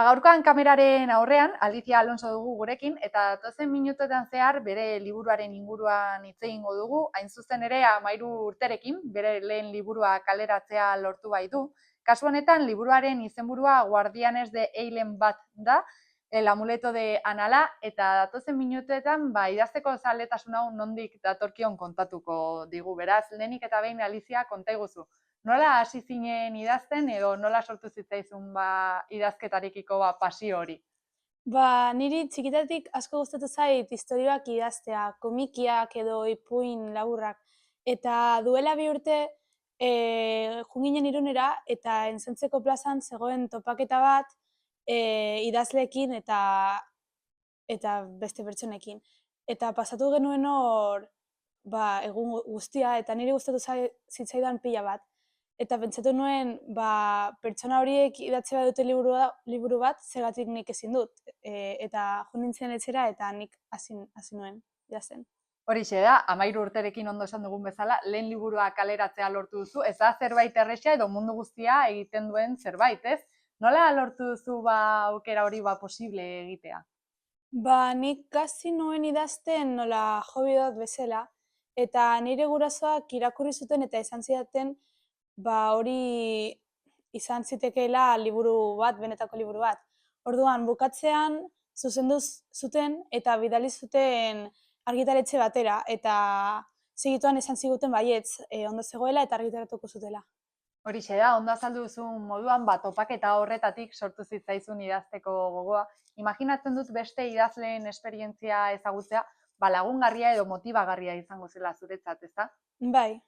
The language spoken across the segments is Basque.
Gaurkoan kameraren aurrean Alicia Alonso dugu gurekin eta datozen minutuetan zehar bere liburuaren inguruan hitz egingo dugu. Hain zuzen ere 13 urterekin bere lehen liburua kaleratzea lortu baitu. Kasu honetan liburuaren izenburua Guardianes de Eilen bat da, El amuleto de Anala, eta datozen minutuetan idazteko zaletasun hau nondik datorkion kontatuko digu. Beraz, lehenik eta behin Alicia konta iguzu. Nola hasi zinen idazten edo nola sortu zitzaizun idazketarekiko pasio hori? Niri txikitatik asko gustatu zait istorioak idaztea, komikiak edo ipuin laburrak. Eta duela 2 urte joan ginen Irunera eta Entzentzeko plazan zegoen topaketa bat idazleekin eta beste pertsonekin. Eta pasatu genuen hor egun guztia eta niri gustatu zitzaidan pila bat. Eta pentsatu nuen, pertsona horiek idatzi badute liburu bat, zergatik nik ezin dut. Eta jo nintzen etxera eta nik hasi nuen idazten. Horixe da, 13 urterekin ondo esan dugun bezala, lehen liburua kaleratzea lortu duzu, ez da zerbait erresa edo mundu guztia egiten duen zerbait, ez? Nola lortu duzu aukera hori posible egitea? Nik hasi nuen idazten nola hobi bat bezala, eta nire gurasoak irakurri zuten eta esan zidaten hori izan zitekeela liburu bat, benetako liburu bat. Orduan, bukatzean zuzendu zuten eta bidali zuten argitaletxe batera, eta segituan esan ziguten baietz, ondo zegoela eta argitaratuko zutela. Horixe da, ondo azaldu duzun moduan, topaketa horretatik sortu zitzaizun idazteko gogoa. Imaginatzen dut beste idazleen esperientzia ezagutzea, lagungarria edo motibagarria izango zela zuretzat, ezta? Bai.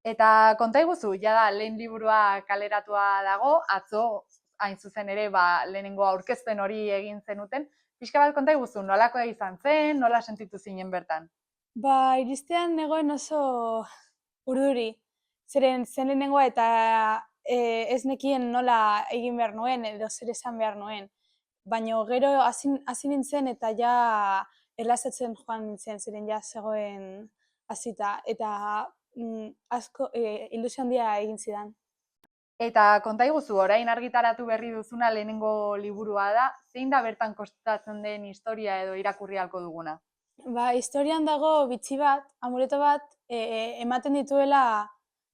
Eta konta iguzu, jada lehen liburua kaleratua dago, atzo hain zuzen ere lehenengo aurkezpen hori egin zenuten. Pixka bat konta iguzu, nolakoa izan zen, nola sentitu zinen bertan? Iristean negoen oso urduri. Zeren zen lehenengoa eta ez nekien nola egin behar nuen edo zer esan behar nuen. Baina gero hasi nintzen eta ja erlazatzen joan nintzen, zeren ja zegoen hasita. Eta asko ilusio handia egin zidan. Eta konta iguzu, orain argitaratu berri duzuna lehenengo liburua da, zein da bertan kostatzen den historia edo irakurri ahalko duguna? Historian dago bitxi bat, amuleto bat, ematen dituela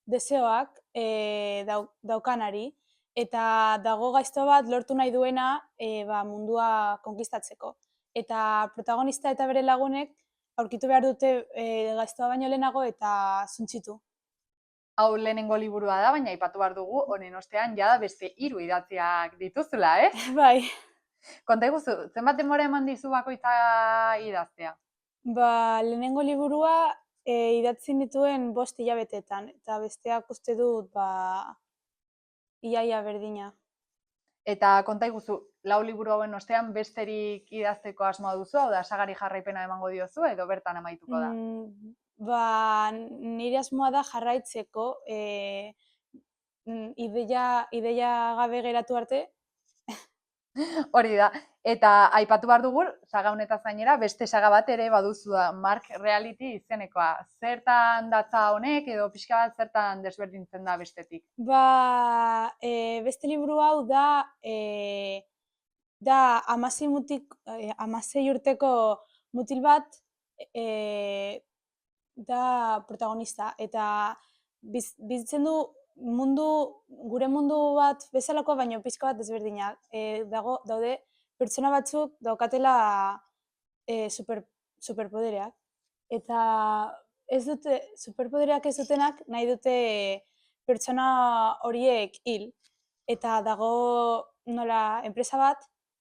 deseoak daukanari, eta dago gaizto bat lortu nahi duena mundua konkistatzeko. Eta protagonista eta bere lagunek aurkitu behar dute gaiztoa baino lehenago eta zuntzitu. Hau lehenengo liburua da, baina aipatu behar dugu, honen ostean jada beste 3 idatziak dituzula, ez? Bai. Konta iguzu, zenbat denbora eman dizu bakoitza idaztea? Lehenengo liburua idatzin dituen 5 hilabeteetan, eta besteak uste dut iaia berdina. Eta konta iguzu, 4 liburu hauen ostean besterik idazteko asmoa duzu, hau da, sagari jarraipena emango diozu edo bertan amaituko da? Nire asmoa da jarraitzeko, ideia gabe geratu arte. Hori da, eta aipatu behar dugu, saga honetaz gainera, beste saga bat ere baduzu da, Mark Reality izenekoa. Zertan datza honek edo pixka bat zertan desberdintzen da bestetik? Beste liburu hau da 16 urteko mutil bat da protagonista, eta bizitzen du gure mundu bat bezalakoa, baina pixka bat desberdinak. Daude pertsona batzuk daukatela superpodereak, eta superpodereak ez dutenak nahi dute pertsona horiek hil. Eta dago nola enpresa bat,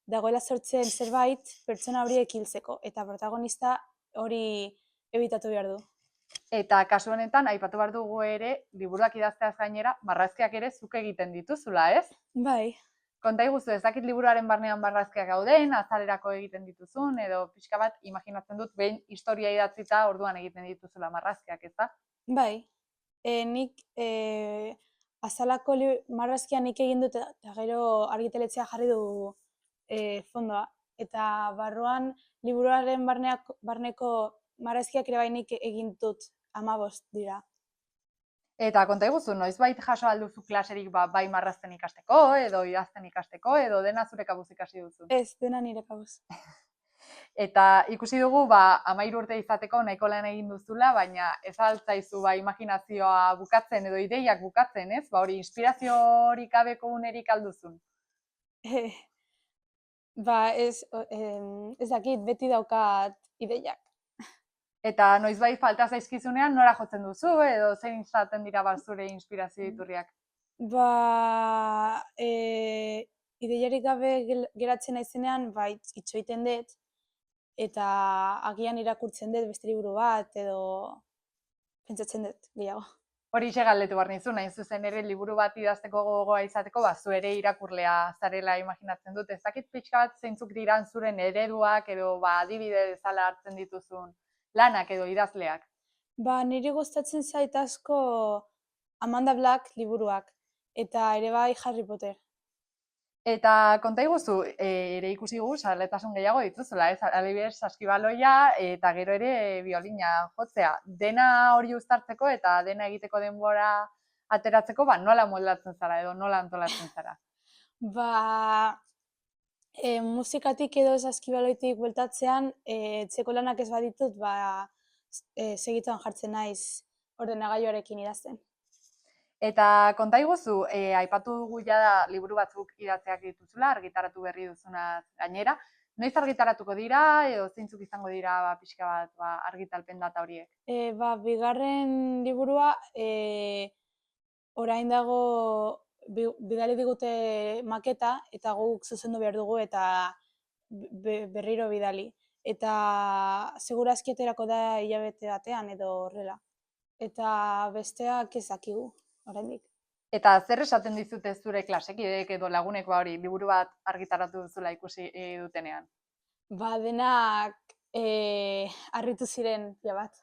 dagoela sortzen zerbait pertsona horiek hiltzeko, eta protagonista hori ebitatu behar du. Eta kasu honetan, aipatu behar dugu ere, liburuak idazteaz gainera, marrazkiak ere zuk egiten dituzula, ez? Bai. Konta iguzu, ez dakit liburuaren barnean marrazkiak gauden, azalerako egiten dituzun, edo pixka bat, imaginatzen dut, behin historia idatzita orduan egiten dituzula marrazkiak, ez da? Bai. Nik azalako marrazkia nik egin dut eta gero argitaletxea jarri du fondoa. Eta barruan liburuaren barneko marrazkiak ere bai nik egin dut 15 dira. Eta konta iguzu, noizbait jaso alduzu klaserik bai marrazten ikasteko, edo idazten ikasteko, edo dena zure kabuz ikasi duzu. Ez, dena nire kabuz. Eta ikusi dugu, 13 urte izateko nahiko lan egin duzula, baina ez altzaizu imaginazioa bukatzen edo ideiak bukatzen, ez? Hori inspiraziorik gabeko unerik alduzun. Ez dakit, beti daukat ideiak. Eta noizbait falta zaizkizunean nora jotzen duzu, edo zein izaten dira zure inspirazio iturriak? Ideiarik gabe geratzen naizenean, itxoiten dut, eta agian irakurtzen dut beste liburu bat, edo pentsatzen dut gehiago. Hori galdetu behar nizu, nahin zuzen ere liburu bat idazteko gogoa izateko, zu ere irakurlea zarela imaginatzen dut. Ez dakit pixka bat zeintzuk diran zuren ereduak edo adibide bezala hartzen dituzun lanak edo idazleak? Niri gustatzen zait asko Amanda Black liburuak, eta ere bai Harry Potter. Eta konta iguzu, ere ikusi gu, sarletasun gehiago dituzula, ez? Adibidez, saskibaloia eta gero ere biolina jotzea. Dena hori uztartzeko eta dena egiteko denbora ateratzeko, nola moldatzen zara edo nola antolatzen zara? Musikatik edo saskibaloitik bueltatzean, etxeko lanak ez baditut, segituan jartzen naiz ordenagailuarekin idazten. Eta konta iguzu, aipatu dugu jada liburu batzuk idatziak dituzula, argitaratu berri duzuna gainera. Noiz argitaratuko dira edo zeintzuk izango dira pixka bat argitalpen data horiek? Bigarren liburua orain dago bidali digute maketa eta guk zuzendu behar dugu eta berriro bidali. Eta segurazki aterako da hilabete batean edo horrela. Eta besteak ez dakigu, oraindik. Eta zer esaten dizute zure klasekideek edo lagunek hori liburu bat argitaratu duzula ikusi dutenean? Denak harritu ziren pila bat.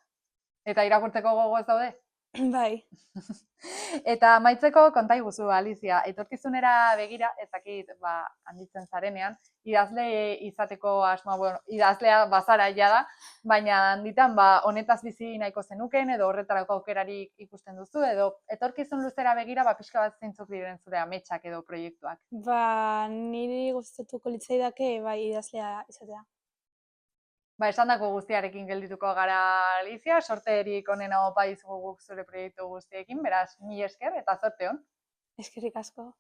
Eta irakurtzeko gogo ez daude? Bai. Eta amaitzeko konta iguzu, Alicia, etorkizunera begira, ez dakit handitzen zarenean, idazle izateko asmoa, idazlea bazara jada, baina handitan honetaz bizi nahiko zenuken edo horretarako aukerarik ikusten duzu, edo etorkizun luzera begira pixka bat zeintzuk diren zure ametsak edo proiektuak. Niri gustatuko litzaidake idazlea izatea. Esandako guztiarekin geldituko gara, Alicia, sorterik onena opa dizugu guk zure proiektu guztiekin, beraz, mila esker eta zorte on. Eskerrik asko.